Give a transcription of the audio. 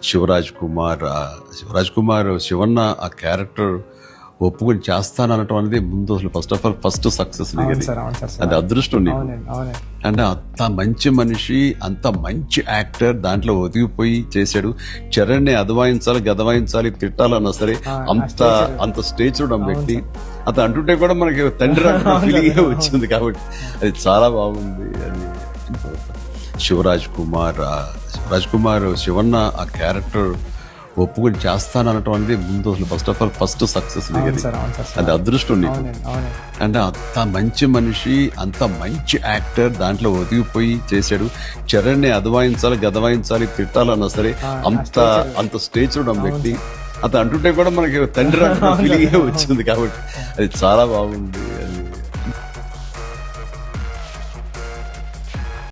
శివరాజ్ కుమార్ శివన్న ఆ క్యారెక్టర్ ఒప్పుకొని చేస్తాననటం అనేది ముందు అసలు ఫస్ట్ సక్సెస్ అది అదృష్టం నీకు. అంటే అంత మంచి మనిషి, అంత మంచి యాక్టర్, దాంట్లో ఒదిగిపోయి చేశాడు. చరణ్ని అదవాయించాలి, గదవాయించాలి, తిట్టాలన్నా సరే అంత స్టేజ్ ఉన్న వ్యక్తి. అతను అంటుంటే కూడా మనకి తండ్రి ఫీలింగ్ వచ్చింది కాబట్టి అది చాలా బాగుంది. అది శివరాజ్ కుమార్ శివన్న ఆ క్యారెక్టర్ ఒప్పుకొని చేస్తాననటం అనేది ముందు అసలు ఫస్ట్ సక్సెస్ అది అదృష్టం నీకు. అంటే అంత మంచి మనిషి, అంత మంచి యాక్టర్, దాంట్లో ఒదిగిపోయి చేశాడు. చరణ్ని అదవాయించాలి, గదవాయించాలి, తిట్టాలన్నా సరే అంత స్టేజ్ ఉన్న వ్యక్తి. అతను అంటుంటే కూడా మనకి తండ్రి ఫీలింగ్ వచ్చింది కాబట్టి అది చాలా బాగుంది.